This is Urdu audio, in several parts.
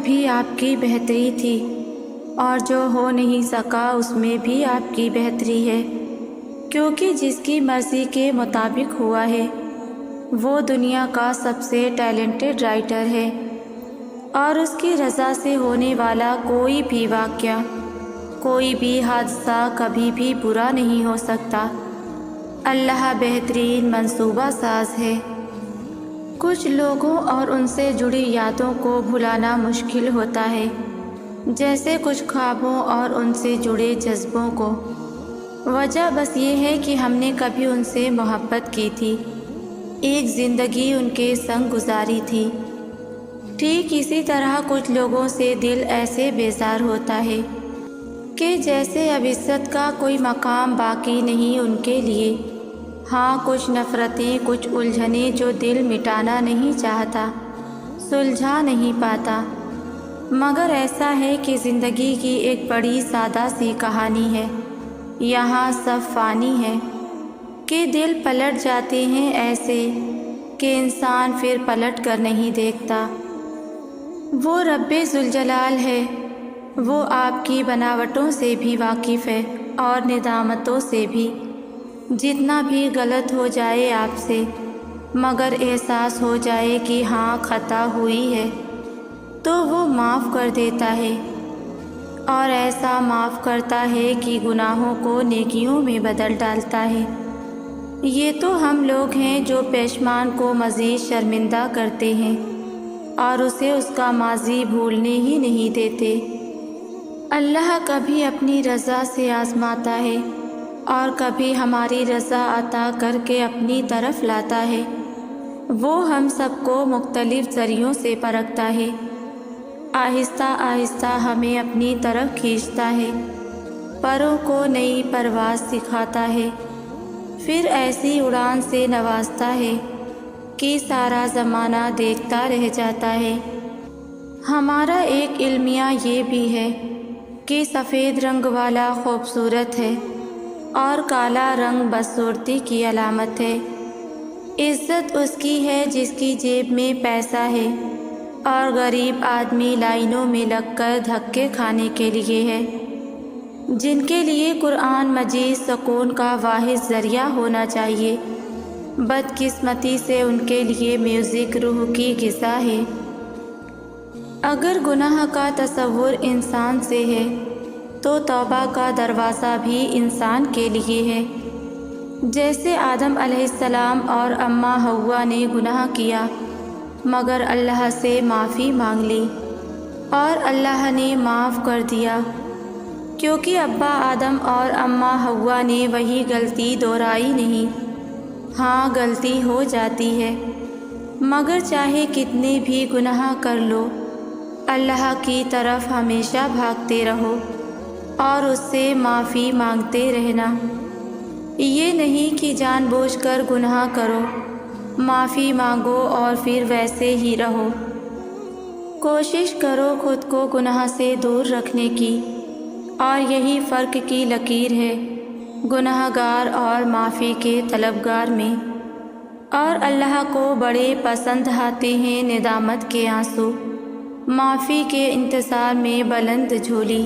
بھی آپ کی بہتری تھی، اور جو ہو نہیں سکا اس میں بھی آپ کی بہتری ہے، کیونکہ جس کی مرضی کے مطابق ہوا ہے وہ دنیا کا سب سے ٹیلنٹڈ رائٹر ہے، اور اس کی رضا سے ہونے والا کوئی بھی واقعہ، کوئی بھی حادثہ کبھی بھی برا نہیں ہو سکتا۔ اللہ بہترین منصوبہ ساز ہے۔ کچھ لوگوں اور ان سے جڑی یادوں کو بھلانا مشکل ہوتا ہے، جیسے کچھ خوابوں اور ان سے جڑے جذبوں کو۔ وجہ بس یہ ہے کہ ہم نے کبھی ان سے محبت کی تھی، ایک زندگی ان کے سنگ گزاری تھی۔ ٹھیک اسی طرح کچھ لوگوں سے دل ایسے بیزار ہوتا ہے کہ جیسے اب عزت کا کوئی مقام باقی نہیں ان کے لیے۔ ہاں، کچھ نفرتیں، کچھ الجھنیں جو دل مٹانا نہیں چاہتا، سلجھا نہیں پاتا، مگر ایسا ہے کہ زندگی کی ایک بڑی سادہ سی کہانی ہے، یہاں سب فانی ہے، کہ دل پلٹ جاتے ہیں ایسے کہ انسان پھر پلٹ کر نہیں دیکھتا۔ وہ رب ذوالجلال ہے، وہ آپ کی بناوٹوں سے بھی واقف ہے اور ندامتوں سے بھی۔ جتنا بھی غلط ہو جائے آپ سے، مگر احساس ہو جائے کہ ہاں خطا ہوئی ہے، تو وہ معاف کر دیتا ہے، اور ایسا معاف کرتا ہے کہ گناہوں کو نیکیوں میں بدل ڈالتا ہے۔ یہ تو ہم لوگ ہیں جو پشیمان کو مزید شرمندہ کرتے ہیں اور اسے اس کا ماضی بھولنے ہی نہیں دیتے۔ اللہ کبھی اپنی رضا سے آزماتا ہے اور کبھی ہماری رضا عطا کر کے اپنی طرف لاتا ہے۔ وہ ہم سب کو مختلف ذریعوں سے پرکھتا ہے، آہستہ آہستہ ہمیں اپنی طرف کھینچتا ہے، پروں کو نئی پرواز سکھاتا ہے، پھر ایسی اڑان سے نوازتا ہے کہ سارا زمانہ دیکھتا رہ جاتا ہے۔ ہمارا ایک المیہ یہ بھی ہے کہ سفید رنگ والا خوبصورت ہے اور کالا رنگ بدصورتی کی علامت ہے۔ عزت اس کی ہے جس کی جیب میں پیسہ ہے، اور غریب آدمی لائنوں میں لگ کر دھکے کھانے کے لیے ہے۔ جن کے لیے قرآن مجید سکون کا واحد ذریعہ ہونا چاہیے، بدقسمتی سے ان کے لیے میوزک روح کی غذا ہے۔ اگر گناہ کا تصور انسان سے ہے تو توبہ کا دروازہ بھی انسان کے لیے ہے۔ جیسے آدم علیہ السلام اور اماں حوا نے گناہ کیا، مگر اللہ سے معافی مانگ لی اور اللہ نے معاف کر دیا، کیونکہ ابا آدم اور اماں حوا نے وہی غلطی دہرائی نہیں۔ ہاں، غلطی ہو جاتی ہے، مگر چاہے کتنے بھی گناہ کر لو، اللہ کی طرف ہمیشہ بھاگتے رہو اور اس سے معافی مانگتے رہنا۔ یہ نہیں کہ جان بوجھ کر گناہ کرو، معافی مانگو اور پھر ویسے ہی رہو۔ کوشش کرو خود کو گناہ سے دور رکھنے کی، اور یہی فرق کی لکیر ہے گناہ گار اور معافی کے طلبگار میں۔ اور اللہ کو بڑے پسند آتے ہیں ندامت کے آنسو، معافی کے انتظار میں بلند جھولی۔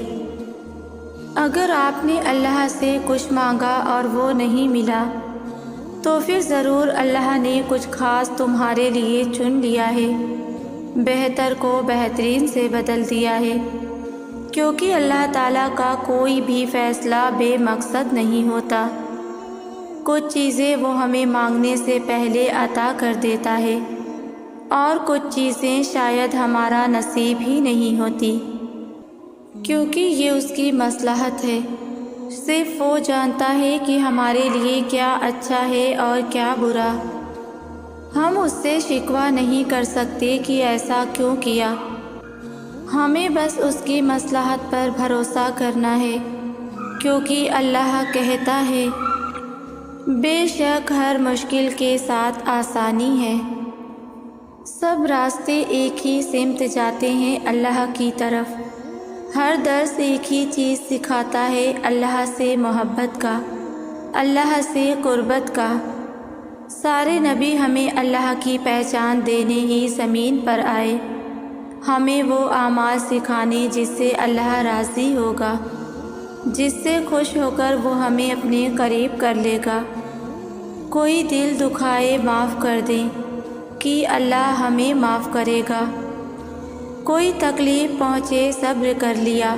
اگر آپ نے اللہ سے کچھ مانگا اور وہ نہیں ملا، تو پھر ضرور اللہ نے کچھ خاص تمہارے لیے چن لیا ہے، بہتر کو بہترین سے بدل دیا ہے، کیونکہ اللہ تعالیٰ کا کوئی بھی فیصلہ بے مقصد نہیں ہوتا۔ کچھ چیزیں وہ ہمیں مانگنے سے پہلے عطا کر دیتا ہے، اور کچھ چیزیں شاید ہمارا نصیب ہی نہیں ہوتی، کیونکہ یہ اس کی مصلحت ہے۔ صرف وہ جانتا ہے کہ ہمارے لیے کیا اچھا ہے اور کیا برا۔ ہم اس سے شکوہ نہیں کر سکتے کہ ایسا کیوں کیا، ہمیں بس اس کی مصلحت پر بھروسہ کرنا ہے، کیونکہ اللہ کہتا ہے، بے شک ہر مشکل کے ساتھ آسانی ہے۔ سب راستے ایک ہی سمت جاتے ہیں، اللہ کی طرف۔ ہر درس ایک ہی چیز سکھاتا ہے، اللہ سے محبت کا، اللہ سے قربت کا۔ سارے نبی ہمیں اللہ کی پہچان دینے ہی زمین پر آئے۔ ہمیں وہ اعمال سکھانے جس سے اللہ راضی ہوگا، جس سے خوش ہو کر وہ ہمیں اپنے قریب کر لے گا۔ کوئی دل دکھائے معاف کر دیں کہ اللہ ہمیں معاف کرے گا۔ کوئی تکلیف پہنچے صبر کر لیا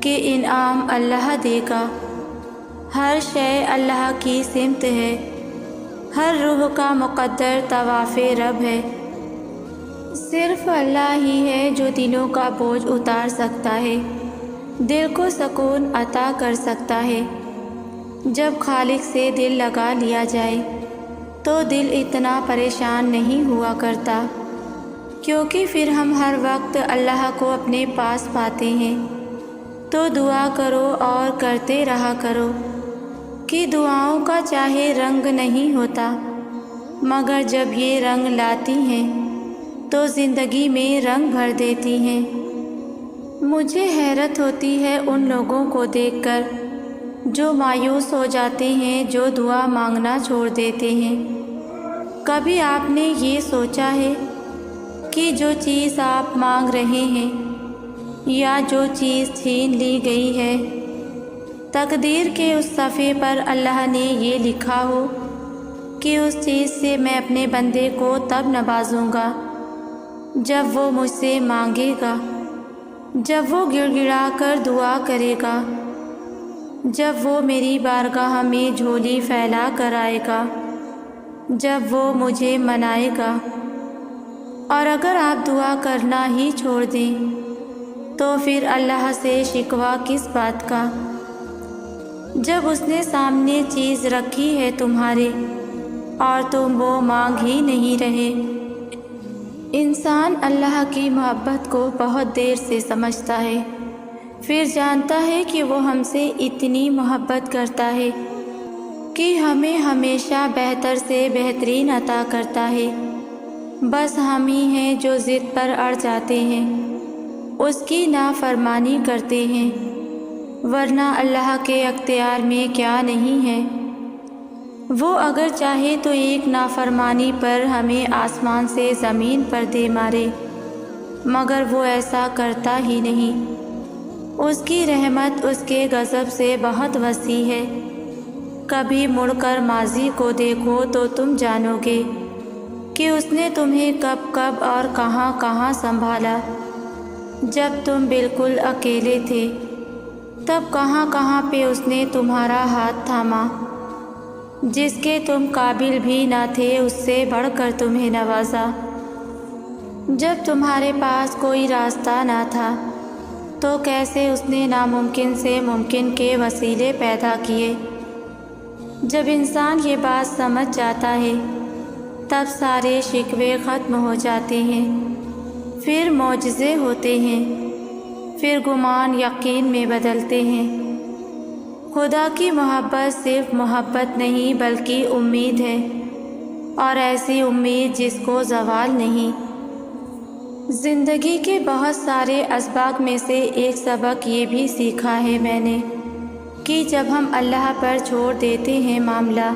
کہ انعام اللہ دے گا۔ ہر شے اللہ کی سمت ہے، ہر روح کا مقدر طواف رب ہے۔ صرف اللہ ہی ہے جو دلوں کا بوجھ اتار سکتا ہے، دل کو سکون عطا کر سکتا ہے۔ جب خالق سے دل لگا لیا جائے تو دل اتنا پریشان نہیں ہوا کرتا، کیونکہ پھر ہم ہر وقت اللہ کو اپنے پاس پاتے ہیں۔ تو دعا کرو اور کرتے رہا کرو کہ دعاؤں کا چاہے رنگ نہیں ہوتا، مگر جب یہ رنگ لاتی ہیں تو زندگی میں رنگ بھر دیتی ہیں۔ مجھے حیرت ہوتی ہے ان لوگوں کو دیکھ کر جو مایوس ہو جاتے ہیں، جو دعا مانگنا چھوڑ دیتے ہیں۔ کبھی آپ نے یہ سوچا ہے کہ جو چیز آپ مانگ رہے ہیں یا جو چیز چھین لی گئی ہے، تقدیر کے اس صفحے پر اللہ نے یہ لکھا ہو کہ اس چیز سے میں اپنے بندے کو تب نوازوں گا جب وہ مجھ سے مانگے گا، جب وہ گڑ گڑا کر دعا کرے گا، جب وہ میری بارگاہ میں جھولی پھیلا کر آئے گا، جب وہ مجھے منائے گا۔ اور اگر آپ دعا کرنا ہی چھوڑ دیں تو پھر اللہ سے شکوہ کس بات کا، جب اس نے سامنے چیز رکھی ہے تمہارے اور تم وہ مانگ ہی نہیں رہے۔ انسان اللہ کی محبت کو بہت دیر سے سمجھتا ہے، پھر جانتا ہے کہ وہ ہم سے اتنی محبت کرتا ہے کہ ہمیں ہمیشہ بہتر سے بہترین عطا کرتا ہے۔ بس ہم ہی ہیں جو ضد پر اڑ جاتے ہیں، اس کی نافرمانی کرتے ہیں، ورنہ اللہ کے اختیار میں کیا نہیں ہے۔ وہ اگر چاہے تو ایک نافرمانی پر ہمیں آسمان سے زمین پر دے مارے، مگر وہ ایسا کرتا ہی نہیں۔ اس کی رحمت اس کے غضب سے بہت وسیع ہے۔ کبھی مڑ کر ماضی کو دیکھو تو تم جانو گے کہ اس نے تمہیں کب کب اور کہاں کہاں سنبھالا۔ جب تم بالکل اکیلے تھے تب کہاں کہاں پہ اس نے تمہارا ہاتھ تھاما، جس کے تم قابل بھی نہ تھے اس سے بڑھ کر تمہیں نوازا۔ جب تمہارے پاس کوئی راستہ نہ تھا تو کیسے اس نے ناممکن سے ممکن کے وسیلے پیدا کیے۔ جب انسان یہ بات سمجھ جاتا ہے تب سارے شکوے ختم ہو جاتے ہیں، پھر معجزے ہوتے ہیں، پھر گمان یقین میں بدلتے ہیں۔ خدا کی محبت صرف محبت نہیں بلکہ امید ہے، اور ایسی امید جس کو زوال نہیں۔ زندگی کے بہت سارے اسباق میں سے ایک سبق یہ بھی سیکھا ہے میں نے کہ جب ہم اللہ پر چھوڑ دیتے ہیں معاملہ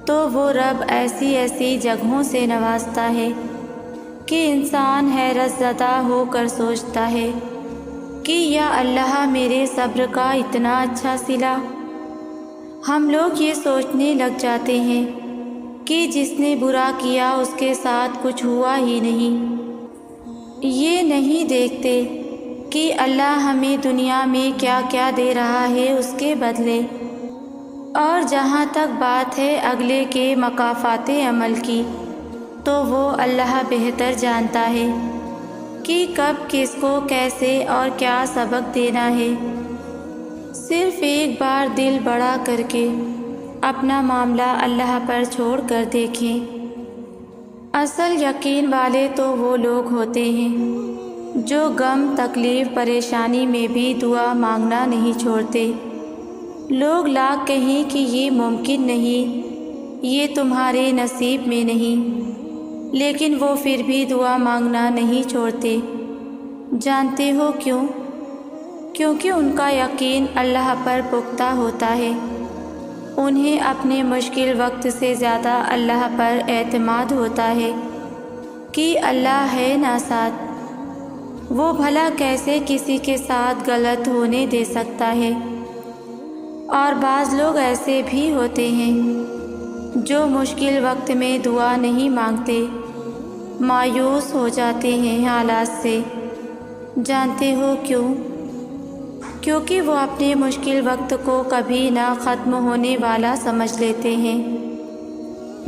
تو وہ رب ایسی ایسی جگہوں سے نوازتا ہے کہ انسان حیرت زدہ ہو کر سوچتا ہے کہ یا اللہ میرے صبر کا اتنا اچھا صلہ۔ ہم لوگ یہ سوچنے لگ جاتے ہیں کہ جس نے برا کیا اس کے ساتھ کچھ ہوا ہی نہیں۔ یہ نہیں دیکھتے کہ اللہ ہمیں دنیا میں کیا کیا دے رہا ہے اس کے بدلے۔ اور جہاں تک بات ہے اگلے کے مکافات عمل کی، تو وہ اللہ بہتر جانتا ہے کہ کب کس کو کیسے اور کیا سبق دینا ہے۔ صرف ایک بار دل بڑا کر کے اپنا معاملہ اللہ پر چھوڑ کر دیکھیں۔ اصل یقین والے تو وہ لوگ ہوتے ہیں جو غم، تکلیف، پریشانی میں بھی دعا مانگنا نہیں چھوڑتے۔ لوگ لاکھ کہیں کہ یہ ممکن نہیں، یہ تمہارے نصیب میں نہیں، لیکن وہ پھر بھی دعا مانگنا نہیں چھوڑتے۔ جانتے ہو کیوں؟ کیونکہ ان کا یقین اللہ پر پختہ ہوتا ہے۔ انہیں اپنے مشکل وقت سے زیادہ اللہ پر اعتماد ہوتا ہے کہ اللہ ہے نا ساتھ، وہ بھلا کیسے کسی کے ساتھ غلط ہونے دے سکتا ہے؟ اور بعض لوگ ایسے بھی ہوتے ہیں جو مشکل وقت میں دعا نہیں مانگتے، مایوس ہو جاتے ہیں حالات سے۔ جانتے ہو کیوں؟ کیونکہ وہ اپنے مشکل وقت کو کبھی نہ ختم ہونے والا سمجھ لیتے ہیں،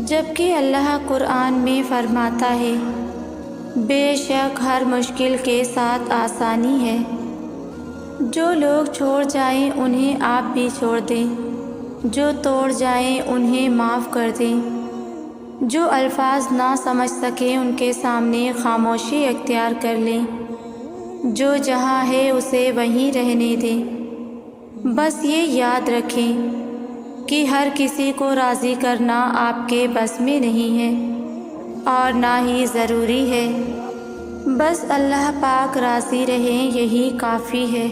جبکہ اللہ قرآن میں فرماتا ہے بے شک ہر مشکل کے ساتھ آسانی ہے۔ جو لوگ چھوڑ جائیں انہیں آپ بھی چھوڑ دیں، جو توڑ جائیں انہیں معاف کر دیں، جو الفاظ نہ سمجھ سکیں ان کے سامنے خاموشی اختیار کر لیں، جو جہاں ہے اسے وہیں رہنے دیں۔ بس یہ یاد رکھیں کہ ہر کسی کو راضی کرنا آپ کے بس میں نہیں ہے اور نہ ہی ضروری ہے، بس اللہ پاک راضی رہیں یہی کافی ہے۔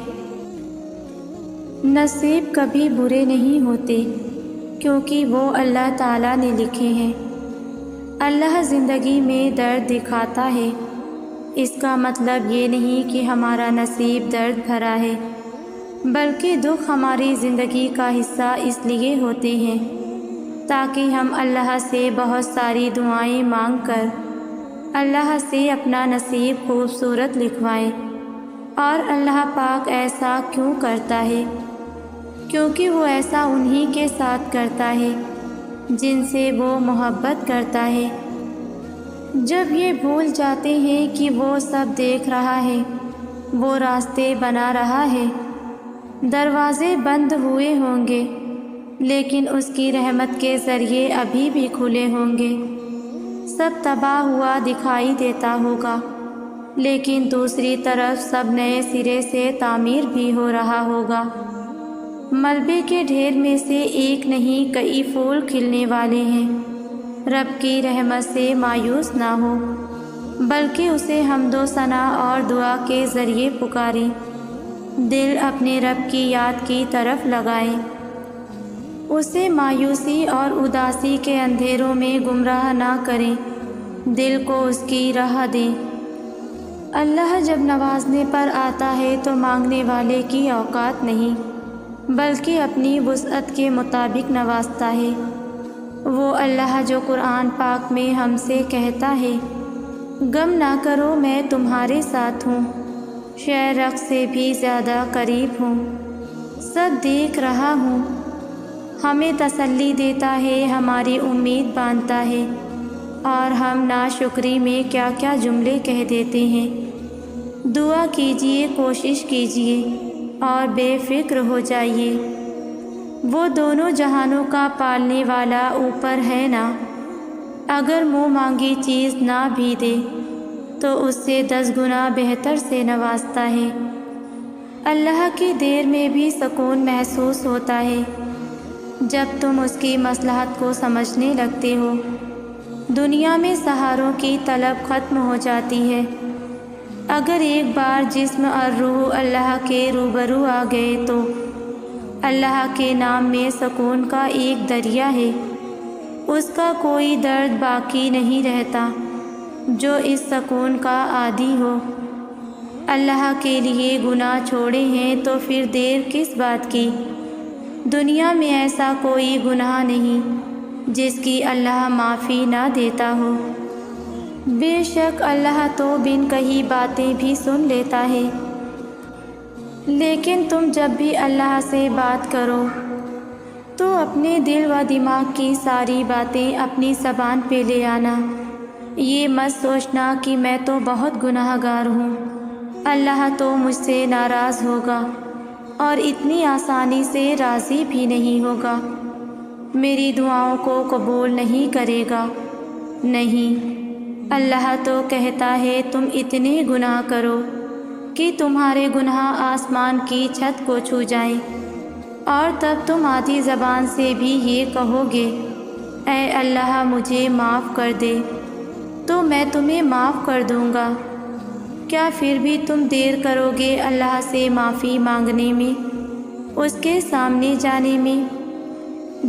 نصیب کبھی برے نہیں ہوتے کیونکہ وہ اللہ تعالیٰ نے لکھے ہیں۔ اللہ زندگی میں درد دکھاتا ہے، اس کا مطلب یہ نہیں کہ ہمارا نصیب درد بھرا ہے، بلکہ دکھ ہماری زندگی کا حصہ اس لیے ہوتے ہیں تاکہ ہم اللہ سے بہت ساری دعائیں مانگ کر اللہ سے اپنا نصیب خوبصورت لکھوائیں۔ اور اللہ پاک ایسا کیوں کرتا ہے؟ کیونکہ وہ ایسا انہی کے ساتھ کرتا ہے جن سے وہ محبت کرتا ہے۔ جب یہ بھول جاتے ہیں کہ وہ سب دیکھ رہا ہے، وہ راستے بنا رہا ہے، دروازے بند ہوئے ہوں گے لیکن اس کی رحمت کے ذریعے ابھی بھی کھلے ہوں گے، سب تباہ ہوا دکھائی دیتا ہوگا لیکن دوسری طرف سب نئے سرے سے تعمیر بھی ہو رہا ہوگا۔ ملبے کے ڈھیر میں سے ایک نہیں کئی پھول کھلنے والے ہیں۔ رب کی رحمت سے مایوس نہ ہو بلکہ اسے حمد و ثنا اور دعا کے ذریعے پکاریں، دل اپنے رب کی یاد کی طرف لگائیں، اسے مایوسی اور اداسی کے اندھیروں میں گمراہ نہ کریں، دل کو اس کی راہ دیں۔ اللہ جب نوازنے پر آتا ہے تو مانگنے والے کی اوقات نہیں بلکہ اپنی وسعت کے مطابق نوازتا ہے۔ وہ اللہ جو قرآن پاک میں ہم سے کہتا ہے غم نہ کرو میں تمہارے ساتھ ہوں، شہ رخ سے بھی زیادہ قریب ہوں، سب دیکھ رہا ہوں، ہمیں تسلی دیتا ہے، ہماری امید باندھتا ہے، اور ہم ناشکری میں کیا کیا جملے کہہ دیتے ہیں۔ دعا کیجئے، کوشش کیجئے اور بے فکر ہو جائیے، وہ دونوں جہانوں کا پالنے والا اوپر ہے نا، اگر منہ مانگی چیز نہ بھی دے تو اس سے 10 گنا بہتر سے نوازتا ہے۔ اللہ کی دیر میں بھی سکون محسوس ہوتا ہے جب تم اس کی مصلحت کو سمجھنے لگتے ہو۔ دنیا میں سہاروں کی طلب ختم ہو جاتی ہے، اگر ایک بار جسم اور روح اللہ کے روبرو آ گئے تو اللہ کے نام میں سکون کا ایک دریا ہے، اس کا کوئی درد باقی نہیں رہتا۔ جو اس سکون کا عادی ہو، اللہ کے لیے گناہ چھوڑے ہیں تو پھر دیر کس بات کی؟ دنیا میں ایسا کوئی گناہ نہیں جس کی اللہ معافی نہ دیتا ہو۔ بے شک اللہ تو بن کہی باتیں بھی سن لیتا ہے، لیکن تم جب بھی اللہ سے بات کرو تو اپنے دل و دماغ کی ساری باتیں اپنی زبان پہ لے آنا، یہ مت سوچنا کہ میں تو بہت گناہ گار ہوں، اللہ تو مجھ سے ناراض ہوگا اور اتنی آسانی سے راضی بھی نہیں ہوگا، میری دعاؤں کو قبول نہیں کرے گا۔ نہیں، اللہ تو کہتا ہے تم اتنے گناہ کرو کہ تمہارے گناہ آسمان کی چھت کو چھو جائیں، اور تب تم آدھی زبان سے بھی یہ کہو گے اے اللہ مجھے معاف کر دے، تو میں تمہیں معاف کر دوں گا۔ کیا پھر بھی تم دیر کرو گے اللہ سے معافی مانگنے میں، اس کے سامنے جانے میں؟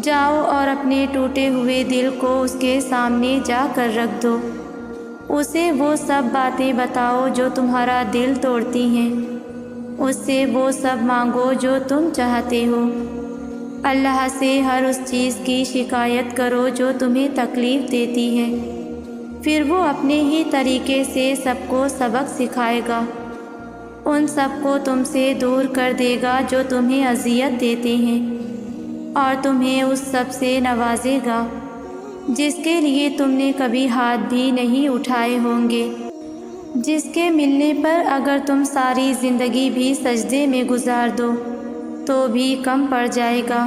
جاؤ اور اپنے ٹوٹے ہوئے دل کو اس کے سامنے جا کر رکھ دو، اسے وہ سب باتیں بتاؤ جو تمہارا دل توڑتی ہیں، اس سے وہ سب مانگو جو تم چاہتے ہو۔ اللہ سے ہر اس چیز کی شکایت کرو جو تمہیں تکلیف دیتی ہے، پھر وہ اپنے ہی طریقے سے سب کو سبق سکھائے گا، ان سب کو تم سے دور کر دے گا جو تمہیں اذیت دیتے ہیں، اور تمہیں اس سب سے نوازے گا جس کے لیے تم نے کبھی ہاتھ بھی نہیں اٹھائے ہوں گے، جس کے ملنے پر اگر تم ساری زندگی بھی سجدے میں گزار دو تو بھی کم پڑ جائے گا۔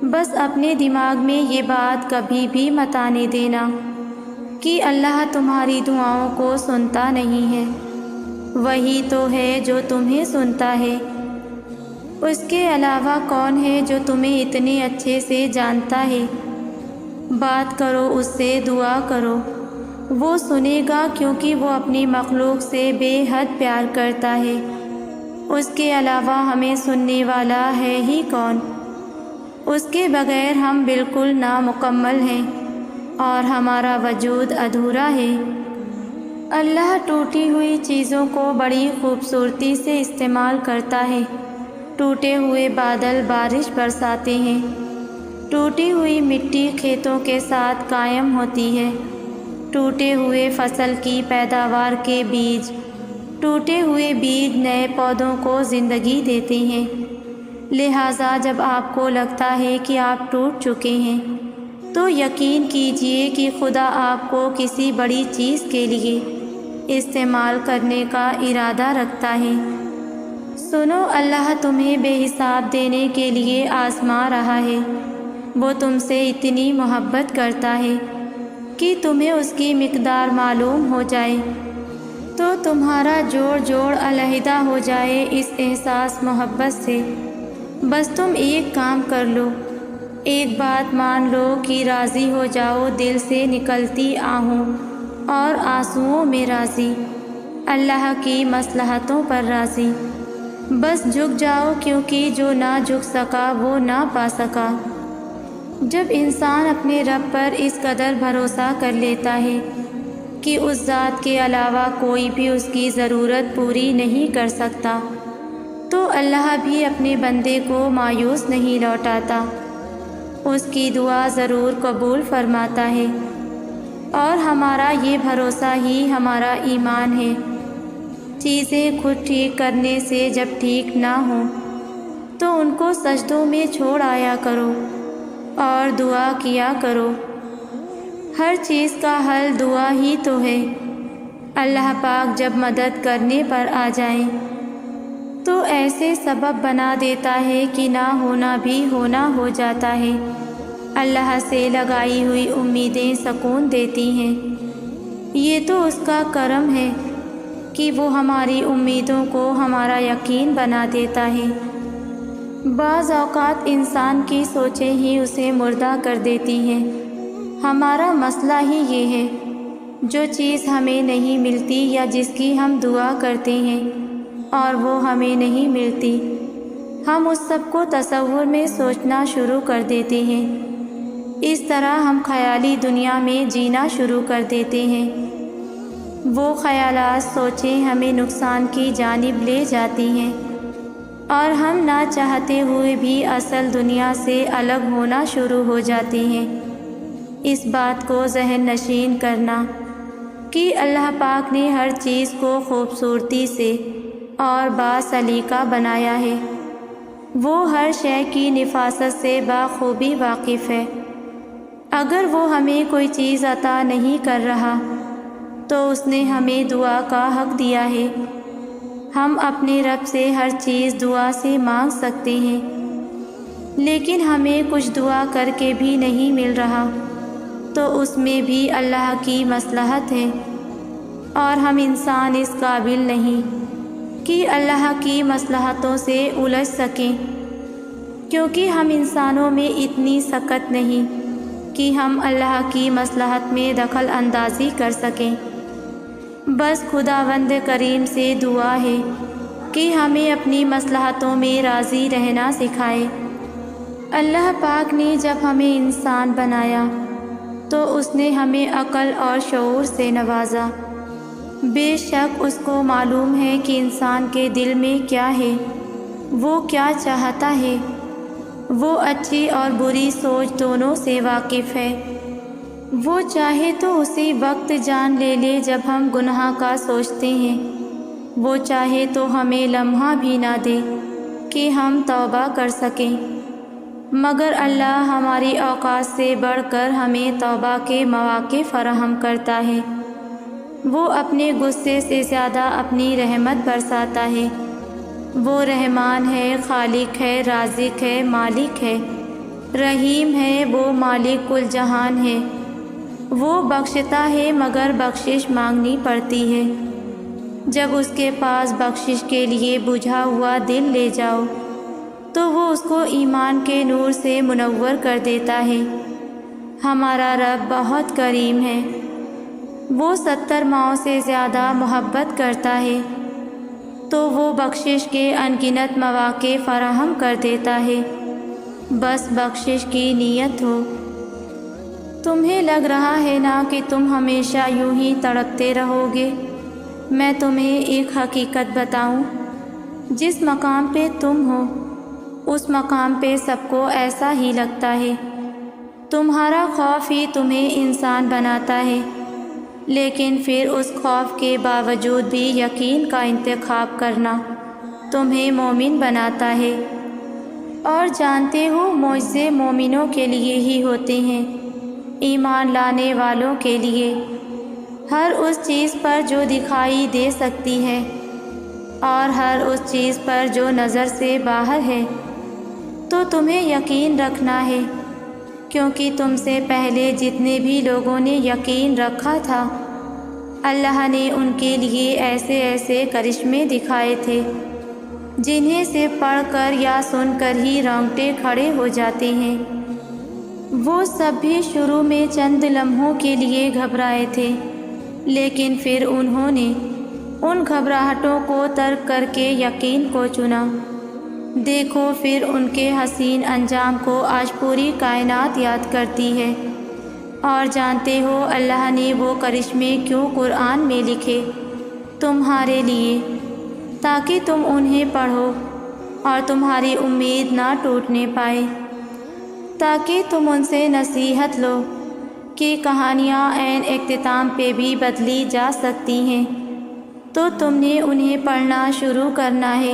بس اپنے دماغ میں یہ بات کبھی بھی مت آنے دینا کہ اللہ تمہاری دعاؤں کو سنتا نہیں ہے، وہی تو ہے جو تمہیں سنتا ہے۔ اس کے علاوہ کون ہے جو تمہیں اتنے اچھے سے جانتا ہے؟ بات کرو اس سے، دعا کرو، وہ سنے گا کیونکہ وہ اپنی مخلوق سے بے حد پیار کرتا ہے۔ اس کے علاوہ ہمیں سننے والا ہے ہی کون؟ اس کے بغیر ہم بالکل نامکمل ہیں اور ہمارا وجود ادھورا ہے۔ اللہ ٹوٹی ہوئی چیزوں کو بڑی خوبصورتی سے استعمال کرتا ہے۔ ٹوٹے ہوئے بادل بارش برساتے ہیں، ٹوٹی ہوئی مٹی کھیتوں کے ساتھ قائم ہوتی ہے، ٹوٹے ہوئے فصل کی پیداوار کے بیج، ٹوٹے ہوئے بیج نئے پودوں کو زندگی دیتے ہیں۔ لہٰذا جب آپ کو لگتا ہے کہ آپ ٹوٹ چکے ہیں تو یقین کیجئے کہ خدا آپ کو کسی بڑی چیز کے لیے استعمال کرنے کا ارادہ رکھتا ہے۔ سنو، اللہ تمہیں بے حساب دینے کے لیے آزما رہا ہے۔ وہ تم سے اتنی محبت کرتا ہے کہ تمہیں اس کی مقدار معلوم ہو جائے تو تمہارا جوڑ علیحدہ ہو جائے اس احساس محبت سے۔ بس تم ایک کام کر لو، ایک بات مان لو کہ راضی ہو جاؤ، دل سے نکلتی آہوں اور آنسوؤں میں راضی، اللہ کی مصلحتوں پر راضی۔ بس جھک جاؤ، کیونکہ جو نہ جھک سکا وہ نہ پا سکا۔ جب انسان اپنے رب پر اس قدر بھروسہ کر لیتا ہے کہ اس ذات کے علاوہ کوئی بھی اس کی ضرورت پوری نہیں کر سکتا، تو اللہ بھی اپنے بندے کو مایوس نہیں لوٹاتا، اس کی دعا ضرور قبول فرماتا ہے۔ اور ہمارا یہ بھروسہ ہی ہمارا ایمان ہے۔ چیزیں خود ٹھیک کرنے سے جب ٹھیک نہ ہوں تو ان کو سجدوں میں چھوڑ آیا کرو اور دعا کیا کرو۔ ہر چیز کا حل دعا ہی تو ہے۔ اللہ پاک جب مدد کرنے پر آ جائیں تو ایسے سبب بنا دیتا ہے کہ نہ ہونا بھی ہونا ہو جاتا ہے۔ اللہ سے لگائی ہوئی امیدیں سکون دیتی ہیں۔ یہ تو اس کا کرم ہے کہ وہ ہماری امیدوں کو ہمارا یقین بنا دیتا ہے۔ بعض اوقات انسان کی سوچیں ہی اسے مردہ کر دیتی ہیں۔ ہمارا مسئلہ ہی یہ ہے، جو چیز ہمیں نہیں ملتی یا جس کی ہم دعا کرتے ہیں اور وہ ہمیں نہیں ملتی، ہم اس سب کو تصور میں سوچنا شروع کر دیتے ہیں۔ اس طرح ہم خیالی دنیا میں جینا شروع کر دیتے ہیں۔ وہ خیالات، سوچیں ہمیں نقصان کی جانب لے جاتی ہیں اور ہم نہ چاہتے ہوئے بھی اصل دنیا سے الگ ہونا شروع ہو جاتے ہیں۔ اس بات کو ذہن نشین کرنا کہ اللہ پاک نے ہر چیز کو خوبصورتی سے اور باسلیقہ بنایا ہے۔ وہ ہر شے کی نفاست سے بخوبی واقف ہے۔ اگر وہ ہمیں کوئی چیز عطا نہیں کر رہا تو اس نے ہمیں دعا کا حق دیا ہے۔ ہم اپنے رب سے ہر چیز دعا سے مانگ سکتے ہیں، لیکن ہمیں کچھ دعا کر کے بھی نہیں مل رہا تو اس میں بھی اللہ کی مصلحت ہے، اور ہم انسان اس قابل نہیں کہ اللہ کی مصلحتوں سے الجھ سکیں، کیونکہ ہم انسانوں میں اتنی سکت نہیں کہ ہم اللہ کی مصلحت میں دخل اندازی کر سکیں۔ بس خداوند کریم سے دعا ہے کہ ہمیں اپنی مصلحتوں میں راضی رہنا سکھائے۔ اللہ پاک نے جب ہمیں انسان بنایا تو اس نے ہمیں عقل اور شعور سے نوازا۔ بے شک اس کو معلوم ہے کہ انسان کے دل میں کیا ہے، وہ کیا چاہتا ہے۔ وہ اچھی اور بری سوچ دونوں سے واقف ہے۔ وہ چاہے تو اسی وقت جان لے لے جب ہم گناہ کا سوچتے ہیں، وہ چاہے تو ہمیں لمحہ بھی نہ دے کہ ہم توبہ کر سکیں، مگر اللہ ہماری اوقات سے بڑھ کر ہمیں توبہ کے مواقع فراہم کرتا ہے۔ وہ اپنے غصے سے زیادہ اپنی رحمت برساتا ہے۔ وہ رحمان ہے، خالق ہے، رازق ہے، مالک ہے، رحیم ہے، وہ مالک کل جہان ہے۔ وہ بخشتا ہے مگر بخشش مانگنی پڑتی ہے۔ جب اس کے پاس بخشش کے لیے بجھا ہوا دل لے جاؤ تو وہ اس کو ایمان کے نور سے منور کر دیتا ہے۔ ہمارا رب بہت کریم ہے، وہ 70 ماؤں سے زیادہ محبت کرتا ہے، تو وہ بخشش کے انگنت مواقع فراہم کر دیتا ہے، بس بخشش کی نیت ہو۔ تمہیں لگ رہا ہے نا کہ تم ہمیشہ یوں ہی تڑپتے رہو گے؟ میں تمہیں ایک حقیقت بتاؤں، جس مقام پہ تم ہو اس مقام پہ سب کو ایسا ہی لگتا ہے۔ تمہارا خوف ہی تمہیں انسان بناتا ہے، لیکن پھر اس خوف کے باوجود بھی یقین کا انتخاب کرنا تمہیں مومن بناتا ہے۔ اور جانتے ہو معجزے مومنوں کے لیے ہی ہوتے ہیں، ایمان لانے والوں کے لیے، ہر اس چیز پر جو دکھائی دے سکتی ہے اور ہر اس چیز پر جو نظر سے باہر ہے۔ تو تمہیں یقین رکھنا ہے، کیونکہ تم سے پہلے جتنے بھی لوگوں نے یقین رکھا تھا، اللہ نے ان کے لیے ایسے ایسے کرشمے دکھائے تھے جنہیں سے پڑھ کر یا سن کر ہی رونگٹے کھڑے ہو جاتے ہیں۔ وہ سب بھی شروع میں چند لمحوں کے لیے گھبرائے تھے، لیکن پھر انہوں نے ان گھبراہٹوں کو ترک کر کے یقین کو چنا۔ دیکھو پھر ان کے حسین انجام کو آج پوری کائنات یاد کرتی ہے۔ اور جانتے ہو اللہ نے وہ کرشمے کیوں قرآن میں لکھے؟ تمہارے لیے، تاکہ تم انہیں پڑھو اور تمہاری امید نہ ٹوٹنے پائے، تاکہ تم ان سے نصیحت لو کہ کہانیاں عین اختتام پہ بھی بدلی جا سکتی ہیں۔ تو تم نے انہیں پڑھنا شروع کرنا ہے،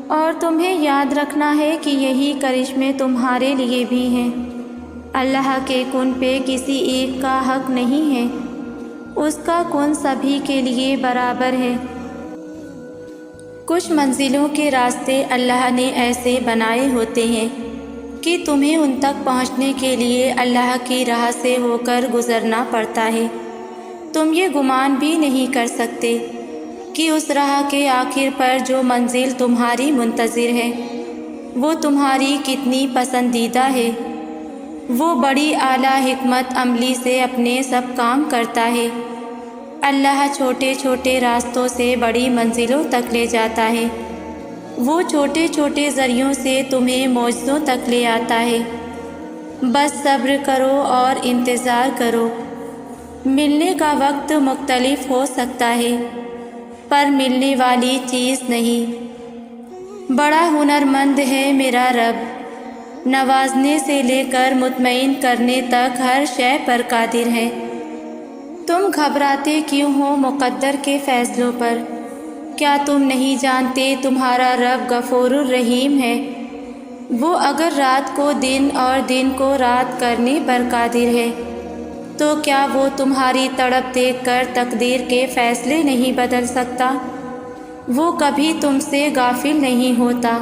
اور تمہیں یاد رکھنا ہے کہ یہی کرشمے تمہارے لیے بھی ہیں۔ اللہ کے کن پہ کسی ایک کا حق نہیں ہے، اس کا کن سبھی کے لیے برابر ہے۔ کچھ منزلوں کے راستے اللہ نے ایسے بنائے ہوتے ہیں کہ تمہیں ان تک پہنچنے کے لیے اللہ کی راہ سے ہو کر گزرنا پڑتا ہے۔ تم یہ گمان بھی نہیں کر سکتے کہ اس راہ کے آخر پر جو منزل تمہاری منتظر ہے وہ تمہاری کتنی پسندیدہ ہے۔ وہ بڑی اعلیٰ حکمت عملی سے اپنے سب کام کرتا ہے۔ اللہ چھوٹے چھوٹے راستوں سے بڑی منزلوں تک لے جاتا ہے۔ وہ چھوٹے چھوٹے ذریعوں سے تمہیں معجزوں تک لے آتا ہے۔ بس صبر کرو اور انتظار کرو۔ ملنے کا وقت مختلف ہو سکتا ہے، پر ملنے والی چیز نہیں۔ بڑا ہنرمند ہے میرا رب، نوازنے سے لے کر مطمئن کرنے تک ہر شے پر قادر ہے۔ تم گھبراتے کیوں ہو مقدر کے فیصلوں پر؟ کیا تم نہیں جانتے تمہارا رب غفور الرحیم ہے؟ وہ اگر رات کو دن اور دن کو رات کرنے پر قادر ہے، تو کیا وہ تمہاری تڑپ دیکھ کر تقدیر کے فیصلے نہیں بدل سکتا؟ وہ کبھی تم سے غافل نہیں ہوتا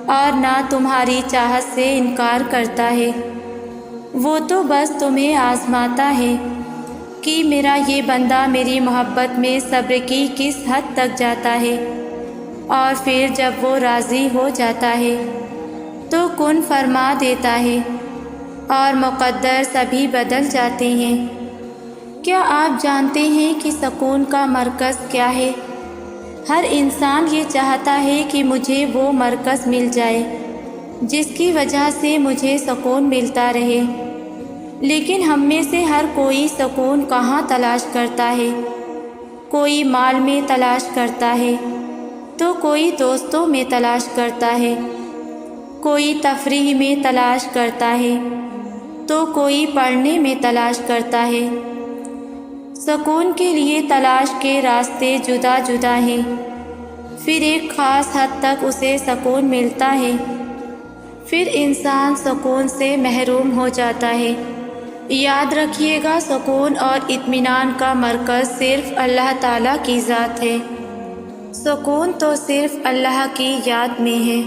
اور نہ تمہاری چاہت سے انکار کرتا ہے۔ وہ تو بس تمہیں آزماتا ہے کہ میرا یہ بندہ میری محبت میں صبر کی کس حد تک جاتا ہے، اور پھر جب وہ راضی ہو جاتا ہے تو کن فرما دیتا ہے اور مقدر سبھی بدل جاتے ہیں۔ کیا آپ جانتے ہیں کہ سکون کا مرکز کیا ہے؟ ہر انسان یہ چاہتا ہے کہ مجھے وہ مرکز مل جائے جس کی وجہ سے مجھے سکون ملتا رہے، لیکن ہم میں سے ہر کوئی سکون کہاں تلاش کرتا ہے؟ کوئی مال میں تلاش کرتا ہے تو کوئی دوستوں میں تلاش کرتا ہے، کوئی تفریح میں تلاش کرتا ہے تو کوئی پڑھنے میں تلاش کرتا ہے۔ سکون کے لیے تلاش کے راستے جدا جدا ہیں، پھر ایک خاص حد تک اسے سکون ملتا ہے، پھر انسان سکون سے محروم ہو جاتا ہے۔ یاد رکھیے گا، سکون اور اطمینان کا مرکز صرف اللہ تعالیٰ کی ذات ہے۔ سکون تو صرف اللہ کی یاد میں ہے۔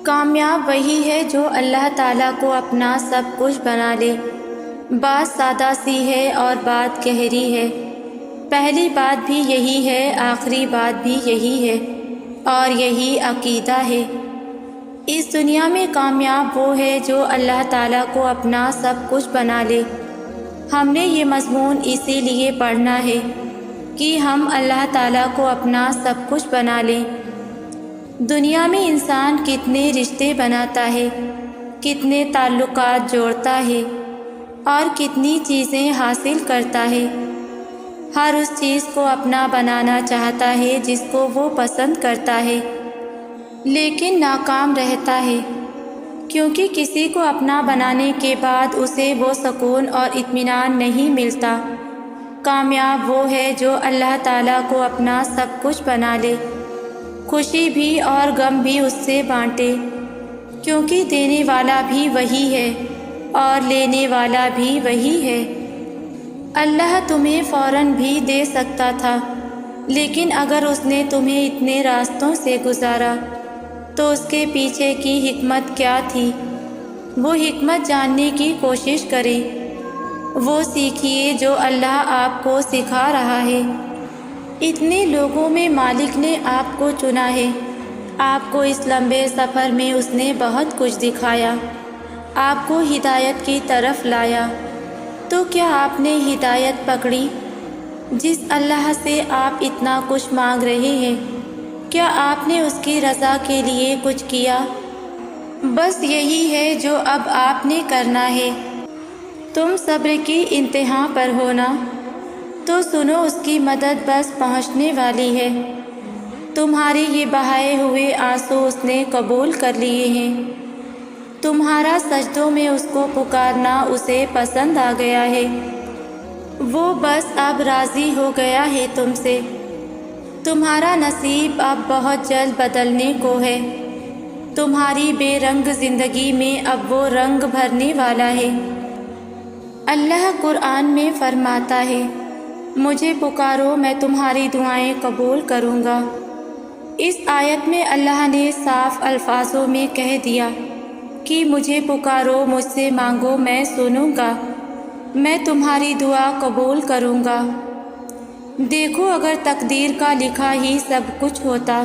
کامیاب وہی ہے جو اللہ تعالیٰ کو اپنا سب کچھ بنا لے۔ بات سادہ سی ہے اور بات گہری ہے۔ پہلی بات بھی یہی ہے، آخری بات بھی یہی ہے، اور یہی عقیدہ ہے۔ اس دنیا میں کامیاب وہ ہے جو اللہ تعالیٰ کو اپنا سب کچھ بنا لے۔ ہم نے یہ مضمون اسی لیے پڑھنا ہے کہ ہم اللہ تعالیٰ کو اپنا سب کچھ بنا لیں۔ دنیا میں انسان کتنے رشتے بناتا ہے، کتنے تعلقات جوڑتا ہے اور کتنی چیزیں حاصل کرتا ہے۔ ہر اس چیز کو اپنا بنانا چاہتا ہے جس کو وہ پسند کرتا ہے، لیکن ناکام رہتا ہے، کیونکہ کسی کو اپنا بنانے کے بعد اسے وہ سکون اور اطمینان نہیں ملتا۔ کامیاب وہ ہے جو اللہ تعالیٰ کو اپنا سب کچھ بنا لے، خوشی بھی اور غم بھی اس سے بانٹے، کیونکہ دینے والا بھی وہی ہے اور لینے والا بھی وہی ہے۔ اللہ تمہیں فوراً بھی دے سکتا تھا، لیکن اگر اس نے تمہیں اتنے راستوں سے گزارا تو اس کے پیچھے کی حکمت کیا تھی؟ وہ حکمت جاننے کی کوشش کریں، وہ سیکھیے جو اللہ آپ کو سکھا رہا ہے۔ اتنے لوگوں میں مالک نے آپ کو چنا ہے، آپ کو اس لمبے سفر میں اس نے بہت کچھ دکھایا، آپ کو ہدایت کی طرف لایا، تو کیا آپ نے ہدایت پکڑی؟ جس اللہ سے آپ اتنا کچھ مانگ رہے ہیں، کیا آپ نے اس کی رضا کے لیے کچھ کیا؟ بس یہی ہے جو اب آپ نے کرنا ہے۔ تم صبر کی انتہا پر ہونا تو سنو، اس کی مدد بس پہنچنے والی ہے۔ تمہارے یہ بہائے ہوئے آنسو اس نے قبول کر لیے ہیں، تمہارا سجدوں میں اس کو پکارنا اسے پسند آ گیا ہے، وہ بس اب راضی ہو گیا ہے تم سے۔ تمہارا نصیب اب بہت جلد بدلنے کو ہے، تمہاری بے رنگ زندگی میں اب وہ رنگ بھرنے والا ہے۔ اللہ قرآن میں فرماتا ہے، مجھے پکارو میں تمہاری دعائیں قبول کروں گا۔ اس آیت میں اللہ نے صاف الفاظوں میں کہہ دیا کہ مجھے پکارو، مجھ سے مانگو، میں سنوں گا، میں تمہاری دعا قبول کروں گا۔ دیکھو، اگر تقدیر کا لکھا ہی سب کچھ ہوتا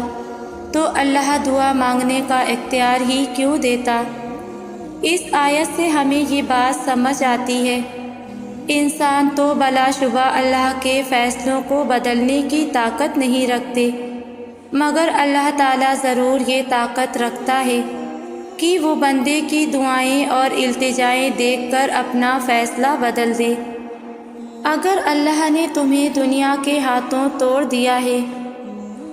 تو اللہ دعا مانگنے کا اختیار ہی کیوں دیتا؟ اس آیت سے ہمیں یہ بات سمجھ آتی ہے، انسان تو بلا شبہ اللہ کے فیصلوں کو بدلنے کی طاقت نہیں رکھتے، مگر اللہ تعالیٰ ضرور یہ طاقت رکھتا ہے کہ وہ بندے کی دعائیں اور التجائیں دیکھ کر اپنا فیصلہ بدل دے۔ اگر اللہ نے تمہیں دنیا کے ہاتھوں توڑ دیا ہے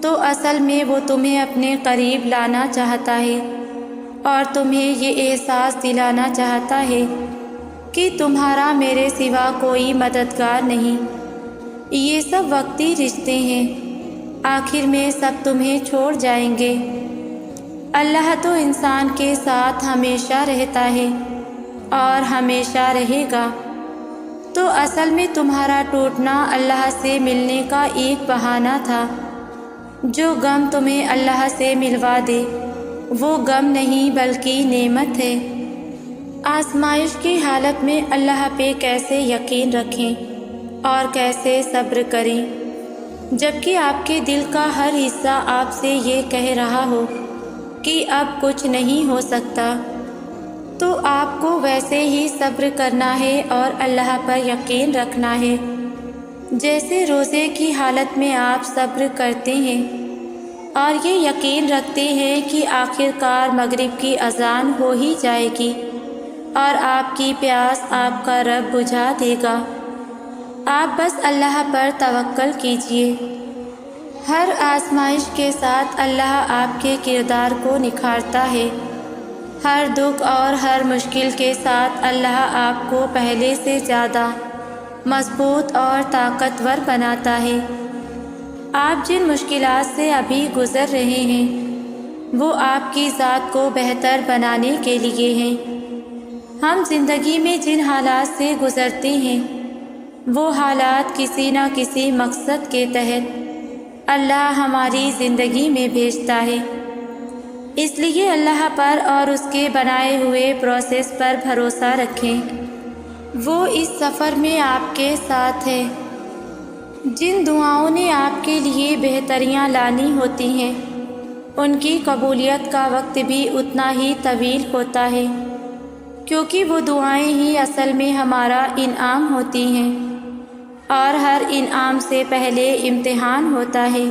تو اصل میں وہ تمہیں اپنے قریب لانا چاہتا ہے اور تمہیں یہ احساس دلانا چاہتا ہے کہ تمہارا میرے سوا کوئی مددگار نہیں۔ یہ سب وقتی رشتے ہیں، آخر میں سب تمہیں چھوڑ جائیں گے۔ اللہ تو انسان کے ساتھ ہمیشہ رہتا ہے اور ہمیشہ رہے گا، تو اصل میں تمہارا ٹوٹنا اللہ سے ملنے کا ایک بہانہ تھا۔ جو غم تمہیں اللہ سے ملوا دے وہ غم نہیں بلکہ نعمت ہے۔ آزمائش کی حالت میں اللہ پہ کیسے یقین رکھیں اور کیسے صبر کریں، جبکہ آپ کے دل کا ہر حصہ آپ سے یہ کہہ رہا ہو کہ اب کچھ نہیں ہو سکتا، تو آپ کو ویسے ہی صبر کرنا ہے اور اللہ پر یقین رکھنا ہے، جیسے روزے کی حالت میں آپ صبر کرتے ہیں اور یہ یقین رکھتے ہیں کہ آخر کار مغرب کی اذان ہو ہی جائے گی اور آپ کی پیاس آپ کا رب بجھا دے گا۔ آپ بس اللہ پر توکل کیجیے۔ ہر آزمائش کے ساتھ اللہ آپ کے کردار کو نکھارتا ہے۔ ہر دکھ اور ہر مشکل کے ساتھ اللہ آپ کو پہلے سے زیادہ مضبوط اور طاقتور بناتا ہے۔ آپ جن مشکلات سے ابھی گزر رہے ہیں وہ آپ کی ذات کو بہتر بنانے کے لیے ہیں۔ ہم زندگی میں جن حالات سے گزرتے ہیں وہ حالات کسی نہ کسی مقصد کے تحت اللہ ہماری زندگی میں بھیجتا ہے۔ اس لیے اللہ پر اور اس کے بنائے ہوئے پروسیس پر بھروسہ رکھیں۔ وہ اس سفر میں آپ کے ساتھ ہے۔ جن دعاؤں نے آپ کے لیے بہتریاں لانی ہوتی ہیں ان کی قبولیت کا وقت بھی اتنا ہی طویل ہوتا ہے، کیونکہ وہ دعائیں ہی اصل میں ہمارا انعام ہوتی ہیں، اور ہر انعام سے پہلے امتحان ہوتا ہے۔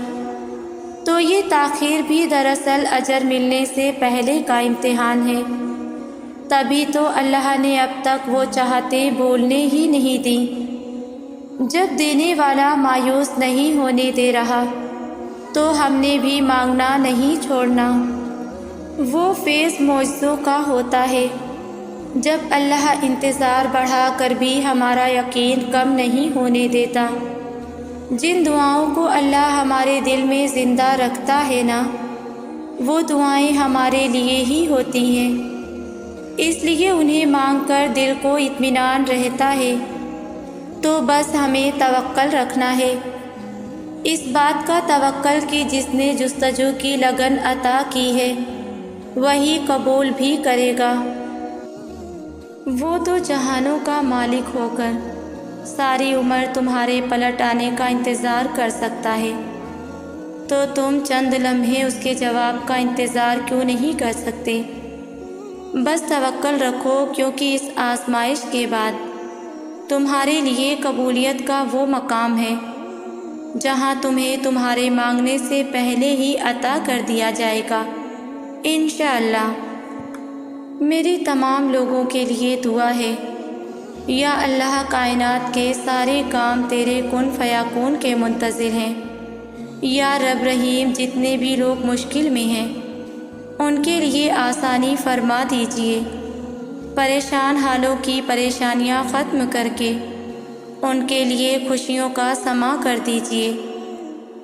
تو یہ تاخیر بھی دراصل اجر ملنے سے پہلے کا امتحان ہے۔ تبھی تو اللہ نے اب تک وہ چاہتیں بولنے ہی نہیں دیں۔ جب دینے والا مایوس نہیں ہونے دے رہا تو ہم نے بھی مانگنا نہیں چھوڑنا۔ وہ فیض معجزوں کا ہوتا ہے جب اللہ انتظار بڑھا کر بھی ہمارا یقین کم نہیں ہونے دیتا۔ جن دعاؤں کو اللہ ہمارے دل میں زندہ رکھتا ہے نا، وہ دعائیں ہمارے لیے ہی ہوتی ہیں، اس لیے انہیں مانگ کر دل کو اطمینان رہتا ہے۔ تو بس ہمیں توکل رکھنا ہے، اس بات کا توکل کہ جس نے جستجو کی لگن عطا کی ہے وہی قبول بھی کرے گا۔ وہ تو جہانوں کا مالک ہو کر ساری عمر تمہارے پلٹ آنے کا انتظار کر سکتا ہے، تو تم چند لمحے اس کے جواب کا انتظار کیوں نہیں کر سکتے؟ بس توکل رکھو، کیونکہ اس آزمائش کے بعد تمہارے لیے قبولیت کا وہ مقام ہے جہاں تمہیں تمہارے مانگنے سے پہلے ہی عطا کر دیا جائے گا انشاءاللہ۔ میری تمام لوگوں کے لیے دعا ہے، یا اللہ کائنات کے سارے کام تیرے کن فیکون کے منتظر ہیں۔ یا رب رحیم، جتنے بھی لوگ مشکل میں ہیں ان کے لیے آسانی فرما دیجیے، پریشان حالوں کی پریشانیاں ختم کر کے ان کے لیے خوشیوں کا سما کر دیجیے،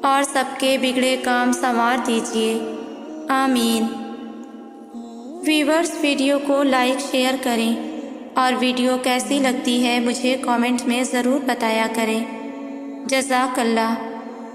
اور سب کے بگڑے کام سنوار دیجیے، آمین۔ ویورز، ویڈیو کو لائک شیئر کریں اور ویڈیو کیسی لگتی ہے مجھے کامنٹ میں ضرور بتایا کریں۔ جزاک اللہ۔